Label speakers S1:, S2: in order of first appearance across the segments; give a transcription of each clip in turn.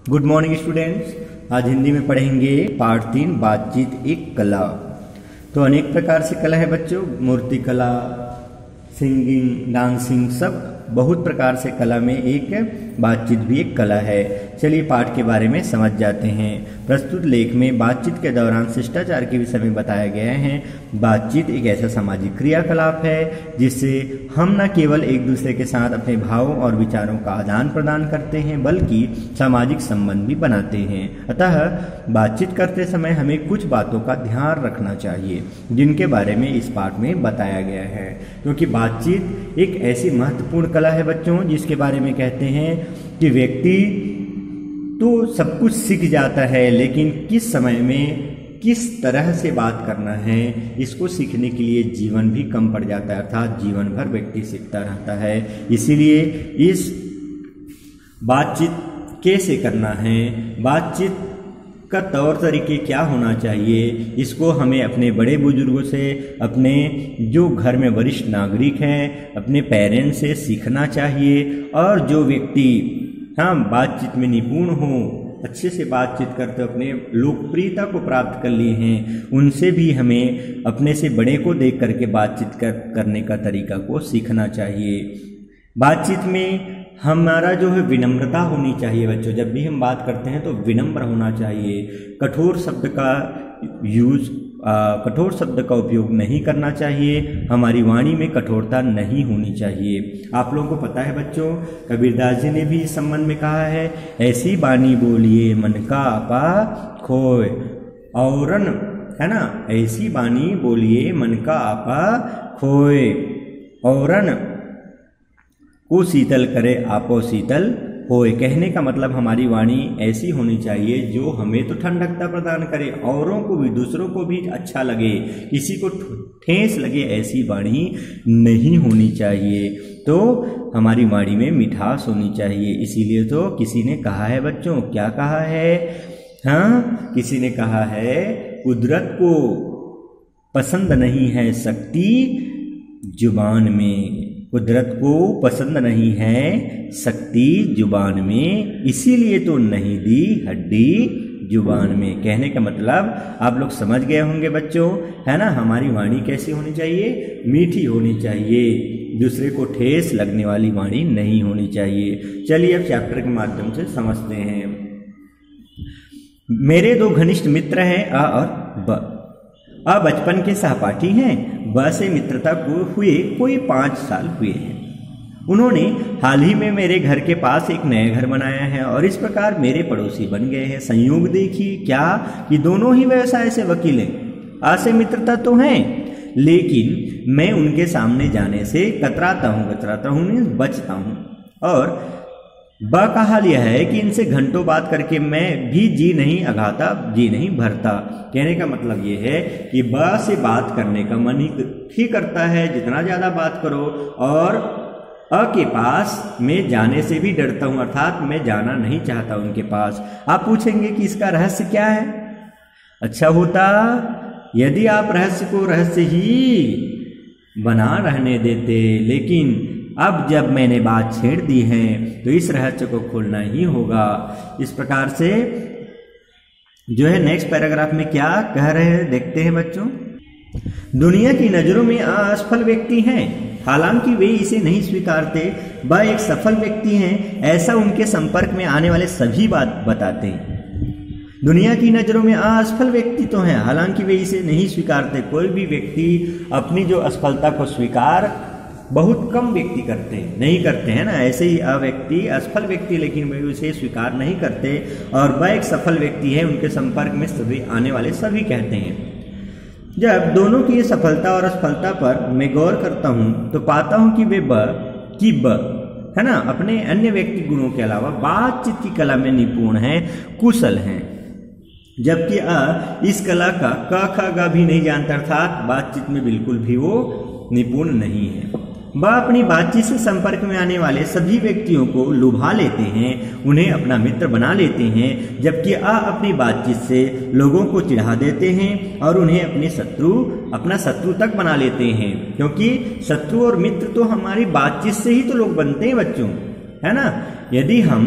S1: Good morning students. आज हिंदी में पढ़ेंगे पार्ट 3 बातचीत एक कला। तो अनेक प्रकार से कला है बच्चों, मूर्ति कला, सिंगिंग, डांसिंग, सब बहुत प्रकार से कला में एक बातचीत भी एक कला है। चलिए पाठ के बारे में समझ जाते हैं। प्रस्तुत लेख में बातचीत के दौरान शिष्टाचार के विषय में बताया गया है। बातचीत एक ऐसा सामाजिक क्रियाकलाप है जिससे हम न केवल एक दूसरे के साथ अपने भावों और विचारों का आदान प्रदान करते हैं बल्कि सामाजिक संबंध भी बनाते हैं। अतः बातचीत करते समय हमें कुछ बातों का ध्यान रखना चाहिए जिनके बारे में इस पाठ में बताया गया है, क्योंकि बातचीत एक ऐसी महत्वपूर्ण कला है बच्चों जिसके बारे में कहते हैं कि व्यक्ति तो सब कुछ सीख जाता है, लेकिन किस समय में किस तरह से बात करना है इसको सीखने के लिए जीवन भी कम पड़ जाता है, अर्थात जीवन भर व्यक्ति सीखता रहता है। इसीलिए इस बातचीत कैसे करना है, बातचीत का तौर तरीके क्या होना चाहिए, इसको हमें अपने बड़े बुजुर्गों से, अपने जो घर में वरिष्ठ नागरिक हैं, अपने पेरेंट्स से सीखना चाहिए। और जो व्यक्ति बातचीत में निपुण हो, अच्छे से बातचीत करते अपने लोकप्रियता को प्राप्त कर लिए हैं, उनसे भी हमें अपने से बड़े को देख करके बातचीत करने का तरीका को सीखना चाहिए। बातचीत में हमारा जो है विनम्रता होनी चाहिए बच्चों। जब भी हम बात करते हैं तो विनम्र होना चाहिए। कठोर शब्द का उपयोग नहीं करना चाहिए। हमारी वाणी में कठोरता नहीं होनी चाहिए। आप लोगों को पता है बच्चों, कबीरदास जी ने भी इस संबंध में कहा है, ऐसी बानी बोलिए मन का आपा खोए औरन, है ना, ऐसी बानी बोलिए मन का आपा खोए औरन को शीतल करे आपो शीतल होए। कहने का मतलब हमारी वाणी ऐसी होनी चाहिए जो हमें तो ठंडकता प्रदान करे, औरों को भी, दूसरों को भी अच्छा लगे, किसी को ठेस लगे, ऐसी वाणी नहीं होनी चाहिए। तो हमारी वाणी में मिठास होनी चाहिए। इसीलिए तो किसी ने कहा है बच्चों, क्या कहा है, किसी ने कहा है, कुदरत को पसंद नहीं है शक्ति जुबान में, कुदरत को पसंद नहीं है शक्ति जुबान में, इसीलिए तो नहीं दी हड्डी जुबान में। कहने का मतलब आप लोग समझ गए होंगे बच्चों, है ना। हमारी वाणी कैसी होनी चाहिए, मीठी होनी चाहिए, दूसरे को ठेस लगने वाली वाणी नहीं होनी चाहिए। चलिए अब चैप्टर के माध्यम से समझते हैं। मेरे दो घनिष्ठ मित्र हैं अ और ब। अ बचपन के सहपाठी हैं, ब से मित्रता को हुए कोई 5 साल हुए हैं। उन्होंने हाल ही में मेरे घर के पास एक नया घर बनाया है और इस प्रकार मेरे पड़ोसी बन गए हैं। संयोग देखिए क्या कि दोनों ही व्यवसाय से वकील हैं। आ से मित्रता तो है, लेकिन मैं उनके सामने जाने से कतराता हूँ, बचता हूँ। और ब का हाल यह है कि इनसे घंटों बात करके मैं भी जी नहीं अघाता, जी नहीं भरता। कहने का मतलब ये है कि ब से बात करने का मन ही करता है, जितना ज़्यादा बात करो। और अ के पास मैं जाने से भी डरता हूँ, अर्थात मैं जाना नहीं चाहता उनके पास। आप पूछेंगे कि इसका रहस्य क्या है। अच्छा होता यदि आप रहस्य को रहस्य ही बना रहने देते, लेकिन अब जब मैंने बात छेड़ दी है तो इस रहस्य को खोलना ही होगा। इस प्रकार से जो है नेक्स्ट पैराग्राफ में क्या कह रहे हैं देखते हैं बच्चों। दुनिया की नजरों में असफल व्यक्ति हैं, हालांकि वे इसे नहीं स्वीकारते। वह एक सफल व्यक्ति हैं, ऐसा उनके संपर्क में आने वाले सभी बात बताते हैं। दुनिया की नज़रों में असफल व्यक्ति तो हैं, हालांकि वे इसे नहीं स्वीकारते। कोई भी व्यक्ति अपनी जो असफलता को स्वीकार बहुत कम व्यक्ति करते हैं, नहीं करते हैं ना। ऐसे ही व्यक्ति असफल व्यक्ति, लेकिन वे उसे स्वीकार नहीं करते। और वह एक सफल व्यक्ति है, उनके संपर्क में सभी आने वाले सभी कहते हैं। जब दोनों की सफलता और असफलता पर मैं गौर करता हूँ तो पाता हूँ कि वे है ना, अपने अन्य व्यक्ति गुणों के अलावा बातचीत की कला में निपुण हैं, कुशल हैं। जबकि इस कला का क ख ग भी नहीं जानता, अर्थात बातचीत में बिल्कुल भी वो निपुण नहीं है। वह अपनी बातचीत से संपर्क में आने वाले सभी व्यक्तियों को लुभा लेते हैं, उन्हें अपना मित्र बना लेते हैं। जबकि अपनी बातचीत से लोगों को चिढ़ा देते हैं और उन्हें अपना शत्रु तक बना लेते हैं, क्योंकि शत्रु और मित्र तो हमारी बातचीत से ही तो लोग बनते हैं बच्चों, है ना। यदि हम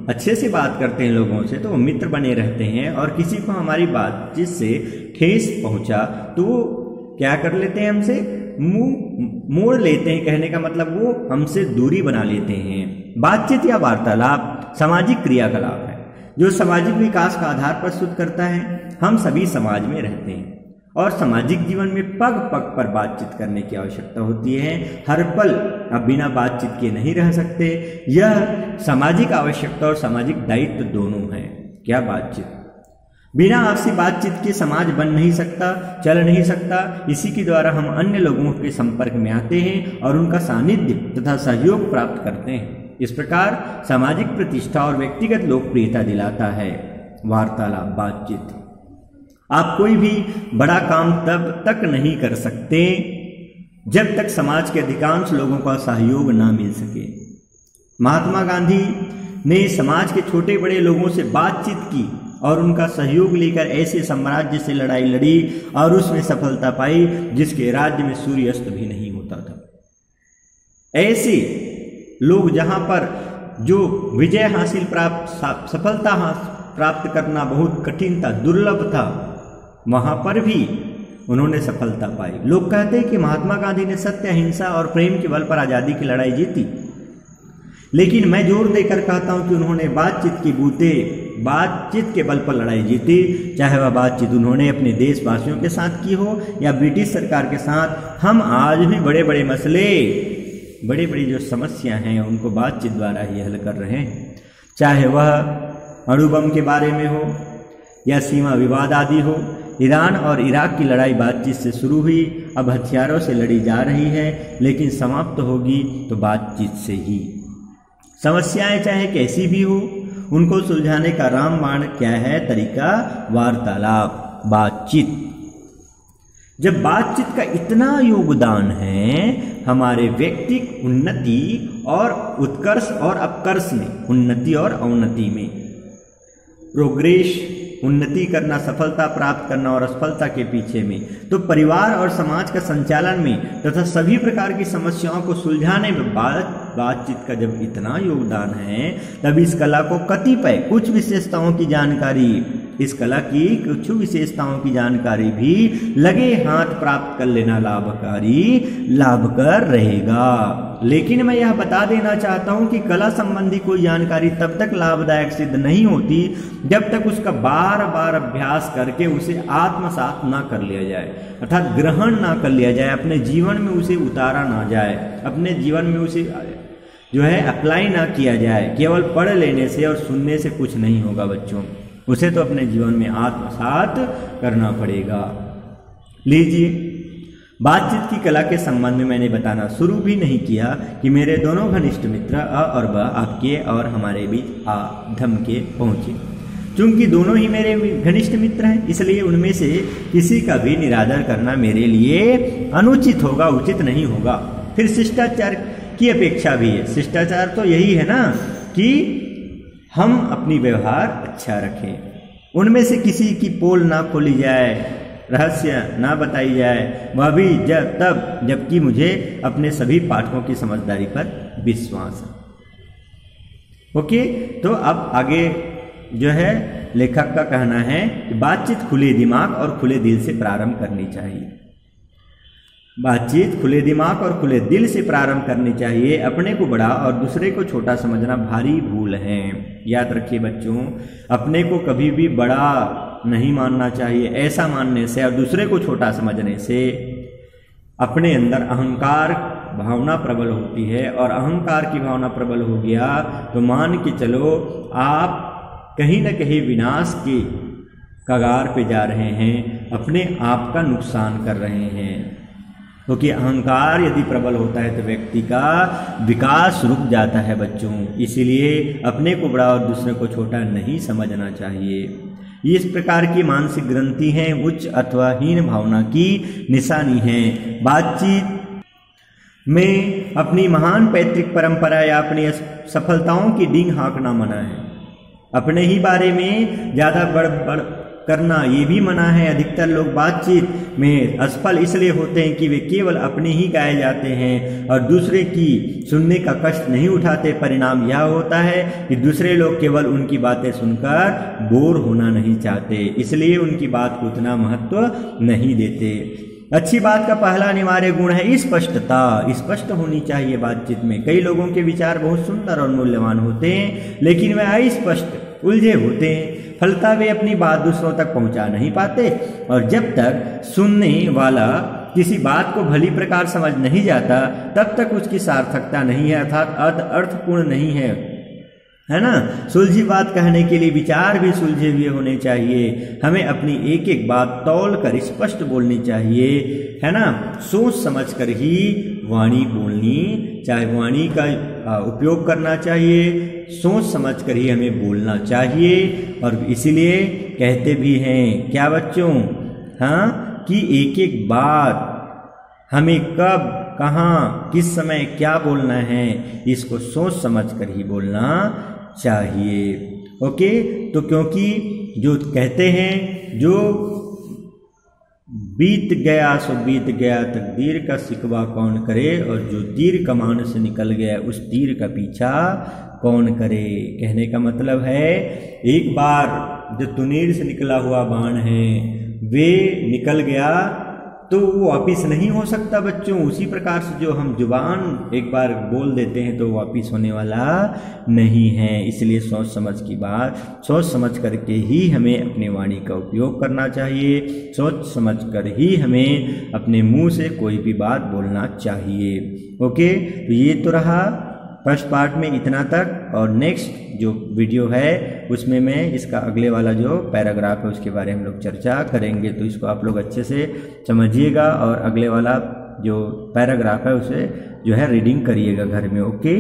S1: अच्छे से बात करते हैं लोगों से तो वो मित्र बने रहते हैं, और किसी को हमारी बातचीत से ठेस पहुंचा तो वो क्या कर लेते हैं, हमसे मुंह मोड़ लेते हैं। कहने का मतलब वो हमसे दूरी बना लेते हैं। बातचीत या वार्तालाप सामाजिक क्रियाकलाप है जो सामाजिक विकास का आधार प्रस्तुत करता है। हम सभी समाज में रहते हैं और सामाजिक जीवन में पग पग पर बातचीत करने की आवश्यकता होती है। हर पल अब बिना बातचीत के नहीं रह सकते। यह सामाजिक आवश्यकता और सामाजिक दायित्व दोनों है। क्या बातचीत? बिना आपसी बातचीत के समाज बन नहीं सकता, चल नहीं सकता। इसी के द्वारा हम अन्य लोगों के संपर्क में आते हैं और उनका सानिध्य तथा सहयोग प्राप्त करते हैं। इस प्रकार सामाजिक प्रतिष्ठा और व्यक्तिगत लोकप्रियता दिलाता है वार्तालाप, बातचीत। आप कोई भी बड़ा काम तब तक नहीं कर सकते जब तक समाज के अधिकांश लोगों का सहयोग ना मिल सके। महात्मा गांधी ने समाज के छोटे बड़े लोगों से बातचीत की और उनका सहयोग लेकर ऐसे साम्राज्य से लड़ाई लड़ी और उसमें सफलता पाई जिसके राज्य में सूर्यास्त भी नहीं होता था। ऐसे लोग जहां पर जो विजय हासिल सफलता प्राप्त करना बहुत कठिन था, दुर्लभ था, वहां पर भी उन्होंने सफलता पाई। लोग कहते हैं कि महात्मा गांधी ने सत्य, अहिंसा और प्रेम के बल पर आजादी की लड़ाई जीती, लेकिन मैं जोर देकर कहता हूं कि उन्होंने बातचीत के बल पर लड़ाई जीती। चाहे वह बातचीत उन्होंने अपने देशवासियों के साथ की हो या ब्रिटिश सरकार के साथ। हम आज भी बड़े बड़े मसले, बड़ी बड़ी जो समस्या हैं उनको बातचीत द्वारा ही हल कर रहे हैं। चाहे वह अणुबम के बारे में हो या सीमा विवाद आदि हो। ईरान और इराक की लड़ाई बातचीत से शुरू हुई, अब हथियारों से लड़ी जा रही है, लेकिन समाप्त होगी तो बातचीत से ही। समस्याएं चाहे कैसी भी हो, उनको सुलझाने का रामबाण क्या है? तरीका वार्तालाप, बातचीत। जब बातचीत का इतना योगदान है हमारे व्यक्तिक उन्नति और उत्कर्ष और अपकर्ष में, उन्नति और अवनति में, प्रोग्रेस, उन्नति करना, सफलता प्राप्त करना और असफलता के पीछे में, तो परिवार और समाज का संचालन में तथा सभी प्रकार की समस्याओं को सुलझाने में बातचीत का जब इतना योगदान है, तब इस कला को कतिपय कुछ विशेषताओं की जानकारी, इस कला की कुछ विशेषताओं की जानकारी भी लगे हाथ प्राप्त कर लेना लाभकर रहेगा। लेकिन मैं यह बता देना चाहता हूं कि कला संबंधी कोई जानकारी तब तक लाभदायक सिद्ध नहीं होती जब तक उसका बार बार अभ्यास करके उसे आत्मसात ना कर लिया जाए, अर्थात ग्रहण ना कर लिया जाए, अपने जीवन में उसे उतारा ना जाए, अपने जीवन में उसे जो है अप्लाई ना किया जाए। केवल पढ़ लेने से और सुनने से कुछ नहीं होगा बच्चों, उसे तो अपने जीवन में आत्मसात करना पड़ेगा। लीजिए, बातचीत की कला के संबंध में मैंने बताना शुरू भी नहीं किया कि मेरे दोनों घनिष्ठ मित्र अ और ब आपके और हमारे बीच आ धम के पहुंचे। चूंकि दोनों ही मेरे घनिष्ठ मित्र हैं, इसलिए उनमें से किसी का भी निरादर करना मेरे लिए अनुचित होगा, उचित नहीं होगा। फिर शिष्टाचार की अपेक्षा भी है। शिष्टाचार तो यही है ना कि हम अपनी व्यवहार अच्छा रखें, उनमें से किसी की पोल ना खोली जाए, रहस्य ना बताई जाए, वह भी जबकि मुझे अपने सभी पाठकों की समझदारी पर विश्वास है। ओके, तो अब आगे जो है लेखक का कहना है कि बातचीत खुले दिमाग और खुले दिल से प्रारंभ करनी चाहिए। बातचीत खुले दिमाग और खुले दिल से प्रारंभ करनी चाहिए। अपने को बड़ा और दूसरे को छोटा समझना भारी भूल है। याद रखिए बच्चों, अपने को कभी भी बड़ा नहीं मानना चाहिए। ऐसा मानने से और दूसरे को छोटा समझने से अपने अंदर अहंकार भावना प्रबल होती है, और अहंकार की भावना प्रबल हो गया तो मान के चलो आप कहीं न कहीं विनाश के कगार पे जा रहे हैं, अपने आप का नुकसान कर रहे हैं। क्योंकि अहंकार यदि प्रबल होता है तो व्यक्ति का विकास रुक जाता है बच्चों। इसीलिए अपने को बड़ा और दूसरे को छोटा नहीं समझना चाहिए। इस प्रकार की मानसिक ग्रंथि हैं उच्च अथवा हीन भावना की निशानी है। बातचीत में अपनी महान पैतृक परंपरा या अपनी सफलताओं की डींग हाँकना मना है। अपने ही बारे में ज़्यादा करना ये भी मना है। अधिकतर लोग बातचीत में असफल इसलिए होते हैं कि वे केवल अपने ही गाए जाते हैं और दूसरे की सुनने का कष्ट नहीं उठाते। परिणाम यह होता है कि दूसरे लोग केवल उनकी बातें सुनकर बोर होना नहीं चाहते, इसलिए उनकी बात को उतना महत्व नहीं देते। अच्छी बात का पहला अनिवार्य गुण है स्पष्टता। स्पष्ट होनी चाहिए बातचीत में। कई लोगों के विचार बहुत सुंदर और मूल्यवान होते हैं, लेकिन वे अस्पष्ट, उलझे होते हैं। फलतः वे अपनी बात दूसरों तक पहुंचा नहीं पाते और जब तक सुनने वाला किसी बात को भली प्रकार समझ नहीं जाता तब तक उसकी सार्थकता नहीं है, अर्थात अर्थपूर्ण नहीं है ना। सुलझी बात कहने के लिए विचार भी सुलझे हुए होने चाहिए। हमें अपनी एक एक बात तौल कर स्पष्ट बोलनी चाहिए, है ना। सोच समझ कर ही वाणी बोलनी चाहिए, वाणी का उपयोग करना चाहिए। सोच समझ कर ही हमें बोलना चाहिए। और इसीलिए कहते भी हैं क्या बच्चों, हाँ, कि एक एक बात हमें कब, कहाँ, किस समय क्या बोलना है, इसको सोच समझ कर ही बोलना चाहिए। ओके, तो क्योंकि जो कहते हैं जो बीत गया सो बीत गया, तकदीर का सिकवा कौन करे, और जो तीर कमान से निकल गया उस तीर का पीछा कौन करे। कहने का मतलब है एक बार जो तुनीर से निकला हुआ बाण है वे निकल गया तो वो वापिस नहीं हो सकता बच्चों। उसी प्रकार से जो हम जुबान एक बार बोल देते हैं तो वापिस होने वाला नहीं है। इसलिए सोच समझ की बात सोच समझ करके ही हमें अपनी वाणी का उपयोग करना चाहिए। सोच समझ कर ही हमें अपने मुंह से कोई भी बात बोलना चाहिए। ओके, तो ये तो रहा फर्स्ट पार्ट में इतना तक, और नेक्स्ट जो वीडियो है उसमें मैं इसका अगले वाला जो पैराग्राफ है उसके बारे में हम लोग चर्चा करेंगे। तो इसको आप लोग अच्छे से समझिएगा और अगले वाला जो पैराग्राफ है उसे जो है रीडिंग करिएगा घर में। ओके।